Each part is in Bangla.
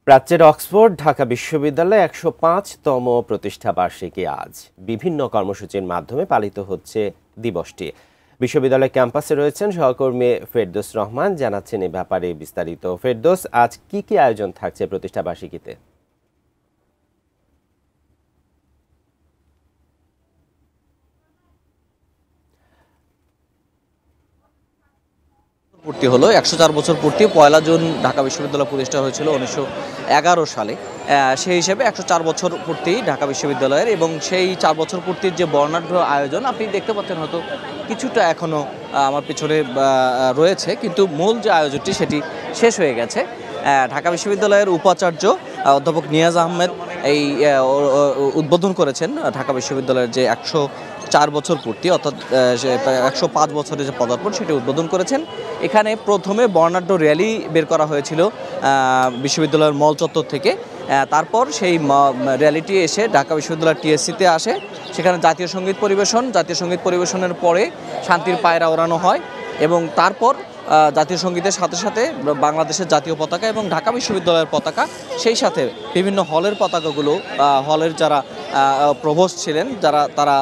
প্রাচ্যের অক্সফোর্ড ঢাকা বিশ্ববিদ্যালয়ে ১০৫তম প্রতিষ্ঠা বার্ষিকী আজ বিভিন্ন কর্মসূচির মাধ্যমে পালিত হচ্ছে দিবসটি। বিশ্ববিদ্যালয় ক্যাম্পাসে রয়েছেন সহকর্মী ফেরদৌস রহমান, জানাচ্ছেন এ ব্যাপারে বিস্তারিত। ফেরদৌস, আজ কি আয়োজন থাকছে প্রতিষ্ঠা বার্ষিকীতে? পূর্তি হলো ১০৪ বছর পূর্তি। ১লা জুন ঢাকা বিশ্ববিদ্যালয় প্রতিষ্ঠা হয়েছিল ১৯১১ সালে। সেই হিসেবে ১০৪ বছর পূর্তি ঢাকা বিশ্ববিদ্যালয়ের, এবং সেই ৪ বছর পূর্তির যে বর্ণাঢ্য আয়োজন আপনি দেখতে পাচ্ছেন, হয়তো কিছুটা এখনও আমার পিছনে রয়েছে, কিন্তু মূল যে আয়োজনটি সেটি শেষ হয়ে গেছে। ঢাকা বিশ্ববিদ্যালয়ের উপাচার্য অধ্যাপক নিয়াজ আহমেদ এই উদ্বোধন করেছেন ঢাকা বিশ্ববিদ্যালয়ের যে ১০৪ বছর পূর্তি, অর্থাৎ ১০৫ বছরের যে পদার্পণ সেটি উদ্বোধন করেছেন। এখানে প্রথমে বর্ণাঢ্য র্যালি বের করা হয়েছিল বিশ্ববিদ্যালয়ের মল চত্বর থেকে। তারপর সেই র্যালিটি এসে ঢাকা বিশ্ববিদ্যালয়ের টিএসসিতে আসে। সেখানে জাতীয় সঙ্গীত পরিবেশনের পরে শান্তির পায়রা ওড়ানো হয়, এবং তারপর জাতীয় সঙ্গীতের সাথে সাথে বাংলাদেশের জাতীয় পতাকা এবং ঢাকা বিশ্ববিদ্যালয়ের পতাকা, সেই সাথে বিভিন্ন হলের পতাকাগুলো হলের যারা প্রভোস্ট ছিলেন তারা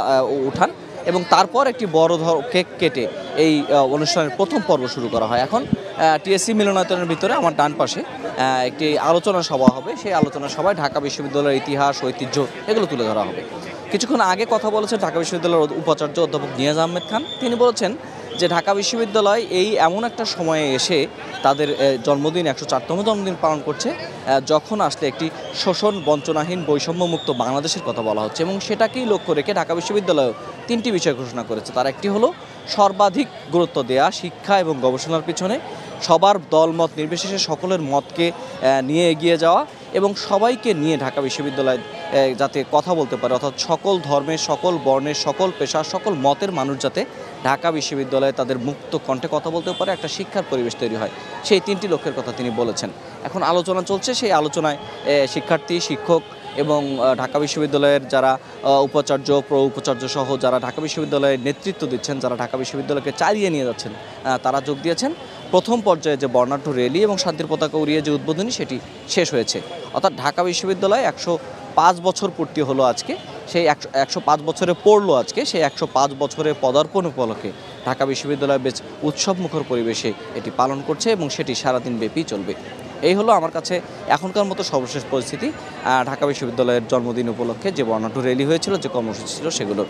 উঠান, এবং তারপর একটি বড় কেক কেটে এই অনুষ্ঠানের প্রথম পর্ব শুরু করা হয়। এখন টিএসসি মিলনায়তনের ভিতরে আমার ডান পাশে একটি আলোচনা সভা হবে। সেই আলোচনা সভায় ঢাকা বিশ্ববিদ্যালয়ের ইতিহাস, ঐতিহ্য এগুলো তুলে ধরা হবে। কিছুক্ষণ আগে কথা বলেছেন ঢাকা বিশ্ববিদ্যালয়ের উপাচার্য অধ্যাপক নিয়াজ আহমেদ খান। তিনি বলেছেন যে ঢাকা বিশ্ববিদ্যালয় এই এমন একটা সময়ে এসে তাদের জন্মদিন ১০৪তম জন্মদিন পালন করছে, যখন আসলে একটি শোষণ বঞ্চনাহীন বৈষম্যমুক্ত বাংলাদেশের কথা বলা হচ্ছে, এবং সেটাকেই লক্ষ্য রেখে ঢাকা বিশ্ববিদ্যালয় ৩টি বিষয় ঘোষণা করেছে। তার একটি হলো সর্বাধিক গুরুত্ব দেয়া শিক্ষা এবং গবেষণার পিছনে, সবার দলমত নির্বিশেষে সকলের মতকে নিয়ে এগিয়ে যাওয়া, এবং সবাইকে নিয়ে ঢাকা বিশ্ববিদ্যালয় যাতে কথা বলতে পারে, অর্থাৎ সকল ধর্মের, সকল বর্ণের, সকল পেশার, সকল মতের মানুষ যাতে ঢাকা বিশ্ববিদ্যালয়ে তাদের মুক্ত কণ্ঠে কথা বলতে পারে, একটা শিক্ষার পরিবেশ তৈরি হয়, সেই ৩টি লক্ষ্যের কথা তিনি বলেছেন। এখন আলোচনা চলছে, সেই আলোচনায় শিক্ষার্থী, শিক্ষক এবং ঢাকা বিশ্ববিদ্যালয়ের যারা উপাচার্য, উপাচার্য সহ যারা ঢাকা বিশ্ববিদ্যালয়ের নেতৃত্ব দিচ্ছেন, যারা ঢাকা বিশ্ববিদ্যালয়কে চালিয়ে নিয়ে যাচ্ছেন, তারা যোগ দিয়েছেন। প্রথম পর্যায়ে যে বর্ণাঢ্য র্যালি এবং শান্তির পতাকা উড়িয়ে যে উদ্বোধনী, সেটি শেষ হয়েছে। অর্থাৎ ঢাকা বিশ্ববিদ্যালয় ১০৫ বছর পূর্তি হলো আজকে, সেই ১০৫ বছরে পড়লো আজকে, সেই ১০৫ বছরের পদার্পণ উপলক্ষে ঢাকা বিশ্ববিদ্যালয় বেশ উৎসবমুখর পরিবেশে এটি পালন করছে, এবং সেটি সারাদিন ব্যাপী চলবে। এই হলো আমার কাছে এখনকার মতো সর্বশেষ পরিস্থিতি ঢাকা বিশ্ববিদ্যালয়ের জন্মদিন উপলক্ষে যে বর্ণাঢ্য র্যালি হয়েছিল, যে কর্মসূচি ছিল সেগুলোর।